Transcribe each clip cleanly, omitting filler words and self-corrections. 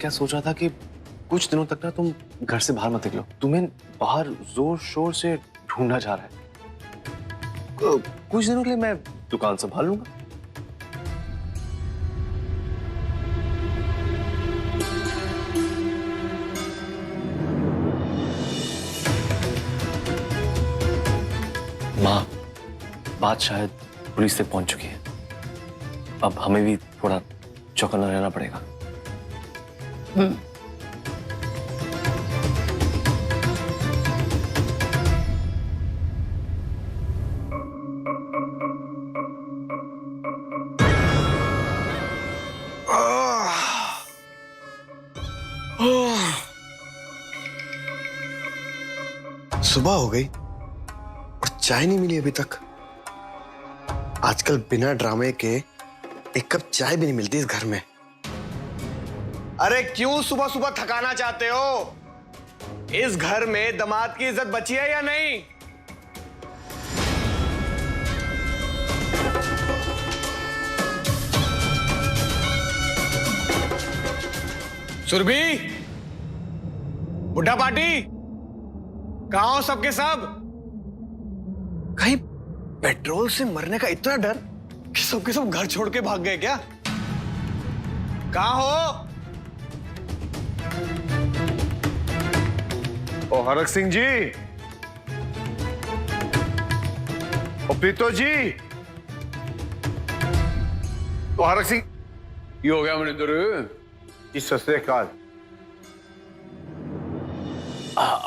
क्या सोच रहा था कि कुछ दिनों तक ना तुम घर से बाहर मत निकलो। तुम्हें बाहर जोर शोर से ढूंढा जा रहा है। कुछ दिनों के लिए मैं दुकान संभाल लूंगा। माँ, बात शायद पुलिस तक पहुंच चुकी है। अब हमें भी थोड़ा चौकन्ना रहना पड़ेगा। सुबह हो गई और चाय नहीं मिली अभी तक। आजकल बिना ड्रामे के एक कप चाय भी नहीं मिलती इस घर में। अरे क्यों सुबह सुबह थकाना चाहते हो? इस घर में दामाद की इज्जत बची है या नहीं? सुरभि, बुड्ढा पार्टी, कहां हो सबके सब? कहीं पेट्रोल से मरने का इतना डर कि सबके सब घर छोड़ के भाग गए क्या? कहां हो? ओ हरक सिंह जी, ओ प्रीतो जी, ओ हरक सिंह। ये हो गया मनिंदर, इस सत श्री अकाल।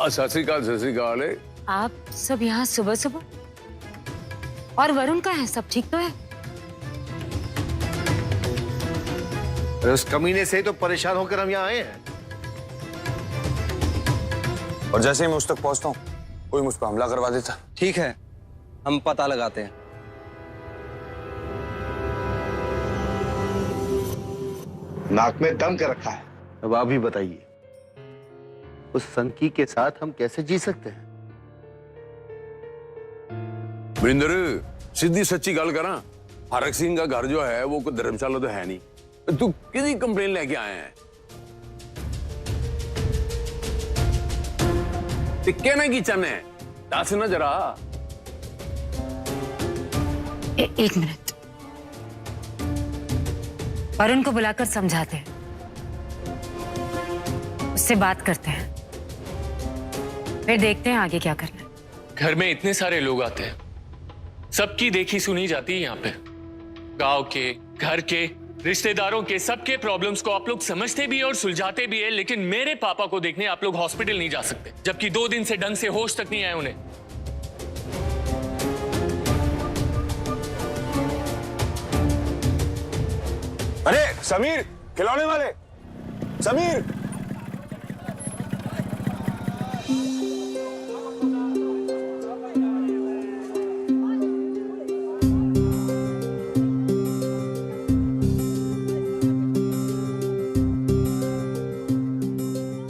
सत श्री अकाल है। आप सब यहाँ सुबह सुबह? और वरुण का है? सब ठीक तो है? उस कमीने से तो परेशान होकर हम यहाँ आए हैं। और जैसे ही मैं उस तक पहुंचता हूँ, कोई मुझ पर हमला करवा देता। ठीक है, हम पता लगाते हैं। नाक में दम कर रखा है। अब आप ही बताइए, उस सनकी के साथ हम कैसे जी सकते हैं? मनिंदर, सीधी सच्ची गल करा, हरक सिंह का घर जो है वो कोई धर्मशाला तो है नहीं। तू किसी कंप्लेन लेके आए हैं? कहना की चन है, दस ना जरा। एक मिनट, वरुण को बुलाकर समझाते हैं, उससे बात करते हैं, फिर देखते हैं आगे क्या करना है। घर में इतने सारे लोग आते हैं, सबकी देखी सुनी जाती है यहाँ पे। गांव के, घर के, रिश्तेदारों के, सबके प्रॉब्लम्स को आप लोग समझते भी और सुलझाते भी है, लेकिन मेरे पापा को देखने आप लोग हॉस्पिटल नहीं जा सकते, जबकि 2 दिन से ढंग से होश तक नहीं आए उन्हें। अरे समीर, खिलौने वाले समीर।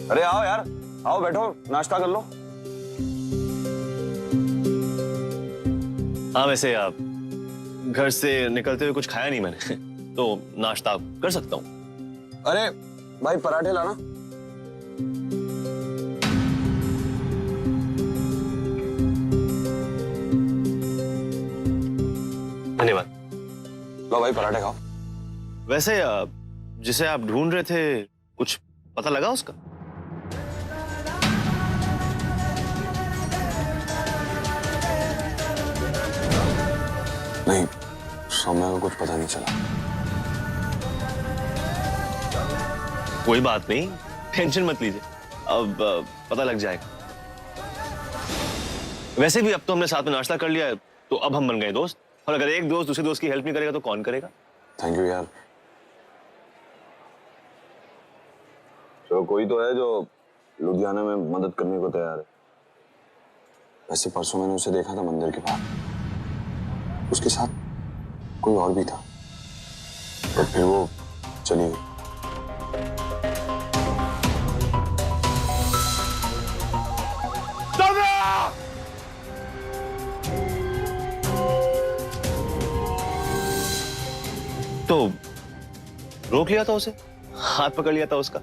अरे आओ यार, आओ बैठो, नाश्ता कर लो। हाँ, वैसे आप घर से निकलते हुए कुछ खाया नहीं मैंने, तो नाश्ता कर सकता हूँ। अरे भाई, पराठे लाना। धन्यवाद। लो भाई, पराठे खाओ। वैसे जिसे आप ढूंढ रहे थे, कुछ पता लगा उसका? नहीं, सौम्या को कुछ पता नहीं चला। कोई बात नहीं, टेंशन मत लीजिए, अब पता लग जाएगा। वैसे भी अब तो हमने साथ में नाश्ता कर लिया है, तो अब हम बन गए दोस्त। और अगर एक दोस्त दूसरे दोस्त की हेल्प नहीं करेगा तो कौन करेगा? थैंक यू यार। तो कोई तो है जो लुधियाना में मदद करने को तैयार है। वैसे परसों मैंने उसे देखा था मंदिर के बाहर, उसके साथ कोई और भी था, और फिर वो चली गई। तो रोक लिया था उसे, हाथ पकड़ लिया था उसका,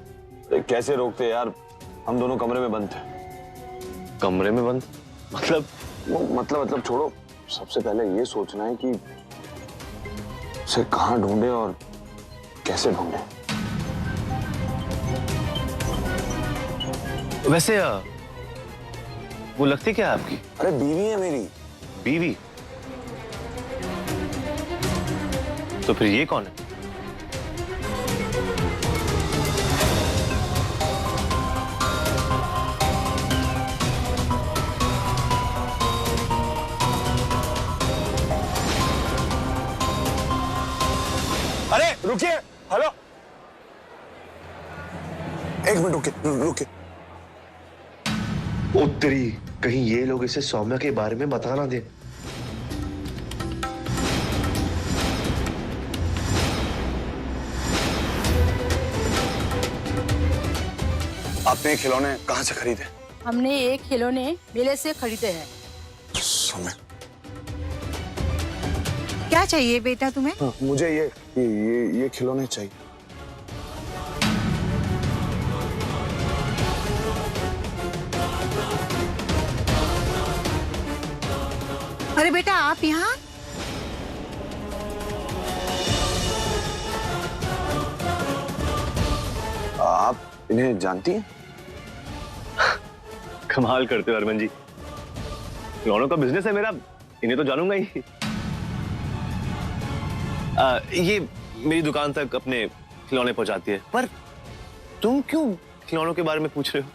कैसे रोकते यार, हम दोनों कमरे में बंद थे। कमरे में बंद मतलब? मतलब छोड़ो, सबसे पहले ये सोचना है कि उसे कहाँ ढूंढे और कैसे ढूंढे। वैसे वो लगती क्या है आपकी? अरे बीवी है मेरी। बीवी? तो फिर ये कौन है? अरे रुकिए, हेलो, एक मिनट रुकिए। उत्तरी, कहीं ये लोग इसे सौम्या के बारे में बता ना दे। आपने खिलौने कहाँ से खरीदे? हमने ये खिलौने मेले से खरीदे हैं। सौम्या, क्या चाहिए बेटा तुम्हें? हाँ, मुझे ये खिलौने चाहिए। अरे बेटा आप यहाँ? आप इन्हें जानती हैं? कमाल करते हो हरमन जी, खिलौनों का बिजनेस है मेरा, इन्हें तो जानूंगा ही। ये मेरी दुकान तक अपने खिलौने पहुंचाती है, पर तुम क्यों खिलौनों के बारे में पूछ रहे हो?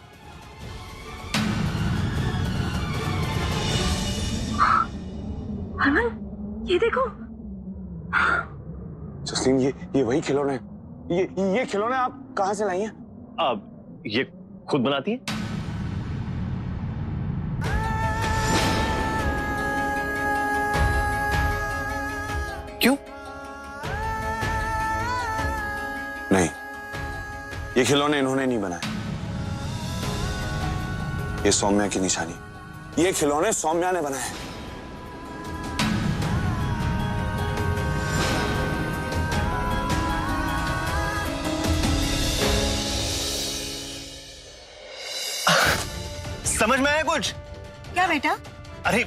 हरमन, ये देखो। जसलीन, ये वही खिलौने हैं। ये खिलौने आप कहाँ से लाई हैं? आप ये खुद बनाती है? क्यों? नहीं, ये खिलौने इन्होंने नहीं बनाए। ये सौम्या की निशानी, ये खिलौने सौम्या ने बनाए। समझ में आया कुछ? क्या बेटा? अरे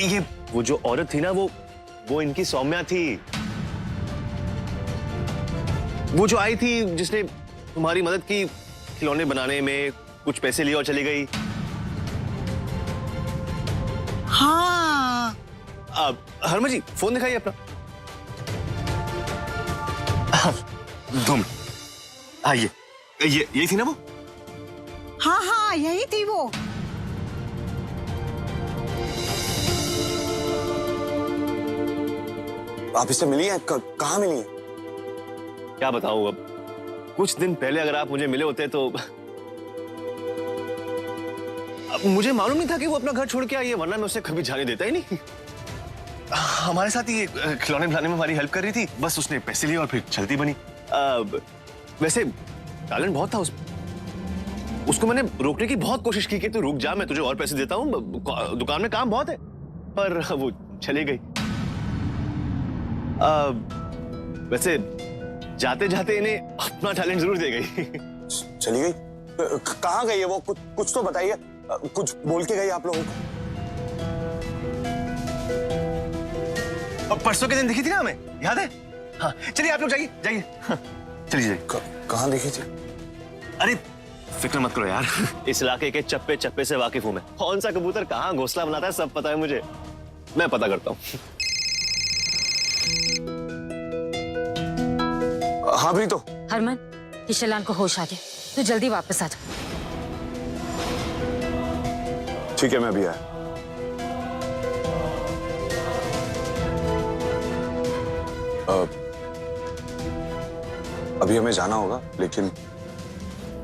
ये वो जो औरत थी ना, वो इनकी सौम्या थी। वो जो आई थी जिसने तुम्हारी मदद की खिलौने बनाने में, कुछ पैसे लिए और चली गई। हाँ। हरमन जी फोन दिखाइए अपना। 2 मिनट। हाँ ये यही थी ना वो? हाँ यही थी वो। आप इससे मिली हैं? कहाँ मिली हैं? क्या बताऊं अब, कुछ दिन पहले अगर आप मुझे मिले होते तो अब मुझे मालूम नहीं था कि वो अपना घर छोड़ के आई है, वरना मैं उसे कभी जाने देता ही नहीं। हमारे साथ ही खिलौने बनाने में हमारी हेल्प कर रही थी, बस उसने पैसे लिए और फिर चलती बनी। वैसे टैलेंट बहुत था उसको मैंने रोकने की बहुत कोशिश की कि तू रुक जा, मैं तुझे और पैसे देता हूँ, दुकान में काम बहुत है, पर वो चली गई। वैसे जाते जाते इन्हें अपना टैलेंट जरूर दे गई। चली गई? कहाँ गई है वो? कुछ तो बताइए, कुछ बोल के गई आप लोगों को? परसों के दिन दिखी थी ना हमें, याद है? हाँ चलिए आप लोग जाइए। हाँ, चलिए। कहाँ दिखी थी? अरे फिक्र मत करो यार, इस इलाके के चप्पे चप्पे से वाकिफ हूं मैं। कौन सा कबूतर कहाँ घोंसला बनाता है सब पता है मुझे, मैं पता करता हूँ। हाँ भी तो। हरमन, किशलान को होश आ गया, तू जल्दी वापस आ जा। ठीक है, मैं भी आया। अभी हमें जाना होगा, लेकिन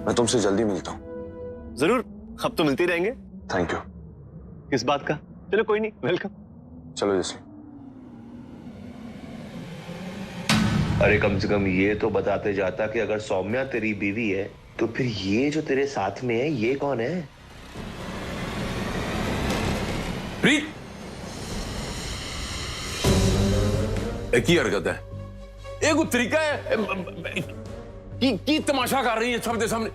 मैं तुमसे जल्दी मिलता हूँ। जरूर, अब तो मिलते ही रहेंगे। Thank you. किस बात का? चलो कोई नहीं, वेलकम। चलो जसलीन। अरे कम से कम ये तो बताते जाता कि अगर सौम्या तेरी बीवी है तो फिर ये जो तेरे साथ में है ये कौन है? प्रीत, एक ही हरकत है, एक तरीका है कि तमाशा कर रही है सबके सामने।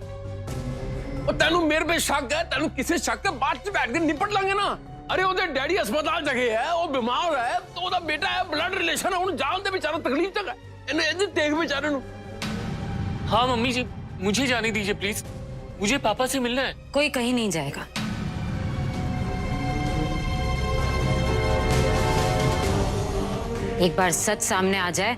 और तेनू मेरे पे शक है, तेनू किसे शक है, बाद च बैठ के निपट लांगे ना। अरे ओदे डैडी अस्पताल जगह है, वो बीमार है, तो ओदा बेटा है, ब्लड रिलेशन है, उन जान दे बेचारा तकलीफ तक है, इन्हें इधर देख बेचारे नु। हाँ मम्मी जी, मुझे जाने दीजिए प्लीज, मुझे पापा से मिलना है। कोई कहीं नहीं जाएगा। एक बार सच सामने आ जाए,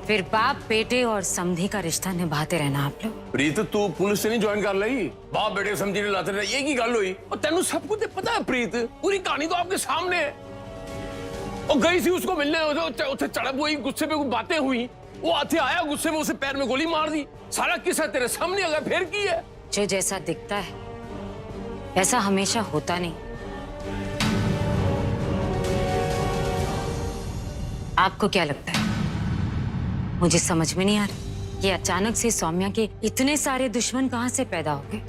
फिर बाप बेटे और समधी का रिश्ता निभाते रहना आप लोग। प्रीत तू पुलिस से नहीं ज्वाइन कर ली, बाप बेटे समझी नहीं लाते रहे, ये की गल हुई? और तेनू सब कुछ पता है प्रीत, पूरी कहानी तो आपके सामने है। और गई थी उसको मिलने, उसे चढ़प हुई, गुस्से में बातें हुई, वो हाथी आया, गुस्से में उसे पैर में गोली मार दी, सारा किस्सा तेरे सामने आ गया, फिर की है? जो जैसा दिखता है ऐसा हमेशा होता नहीं। आपको क्या लगता है? मुझे समझ में नहीं आ रहा कि अचानक से सौम्या के इतने सारे दुश्मन कहां से पैदा हो गए,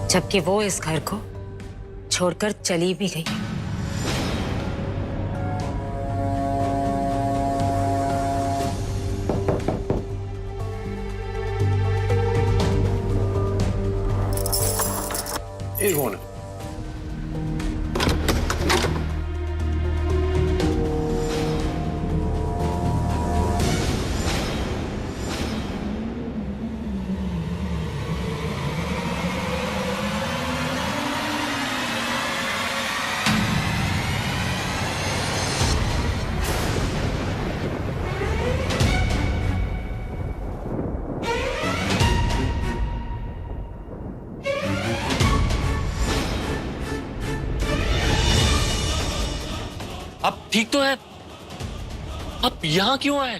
जबकि वो इस घर को छोड़कर चली भी गई। ये कौन है? आप ठीक तो है? आप यहाँ क्यों आए?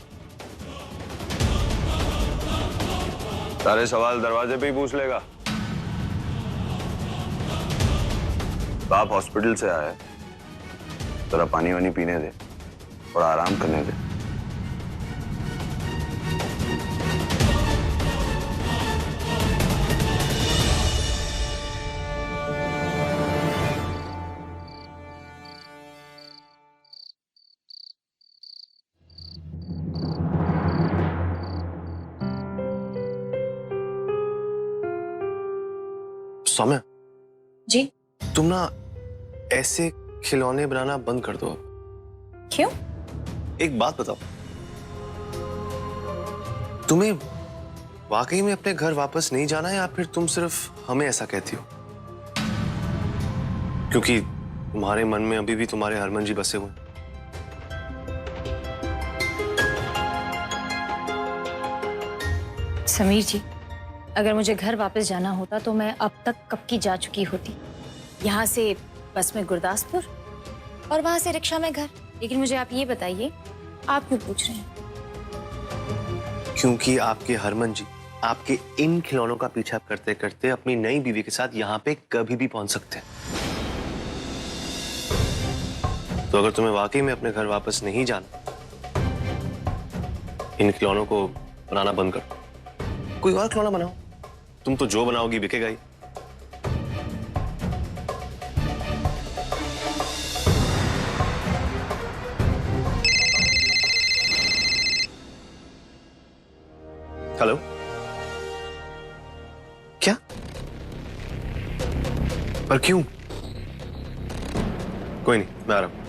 सारे सवाल दरवाजे पे ही पूछ लेगा। बाप हॉस्पिटल से आया है, जरा पानी वानी पीने दे और आराम करने दे। सौम्या जी? तुम ना ऐसे खिलौने बनाना बंद कर दो अब। क्यों? एक बात बताओ, तुम्हें वाकई में अपने घर वापस नहीं जाना है या फिर तुम सिर्फ हमें ऐसा कहती हो? क्योंकि तुम्हारे मन में अभी भी तुम्हारे हरमन जी बसे हुए हैं। समीर जी, अगर मुझे घर वापस जाना होता तो मैं अब तक कब की जा चुकी होती। यहाँ से बस में गुरदासपुर और वहां से रिक्शा में घर। लेकिन मुझे आप ये बताइए, आप क्यों पूछ रहे हैं? क्योंकि आपके हरमन जी आपके इन खिलौनों का पीछा करते करते अपनी नई बीवी के साथ यहाँ पे कभी भी पहुंच सकते हैं। तो अगर तुम्हें वाकई में अपने घर वापस नहीं जाना, इन खिलौनों को बनाना बंद करो, कोई और खिलौना बनाओ। तुम तो जो बनाओगी बिकेगा ही। हेलो, क्या? पर क्यों? कोई नहीं, मैं आ रहा हूं।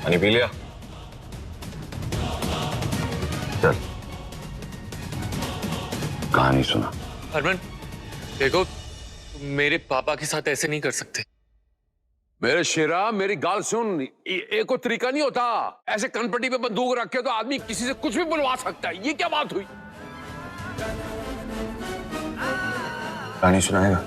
पानी पी लिया? चल कहानी सुना। हरमन देखो, तुम मेरे पापा के साथ ऐसे नहीं कर सकते। मेरे शेरा, मेरी गाल सुन, एक को तरीका नहीं होता। ऐसे कनपट्टी पे बंदूक रख के तो आदमी किसी से कुछ भी बुलवा सकता है। ये क्या बात हुई? कहानी सुनाएगा?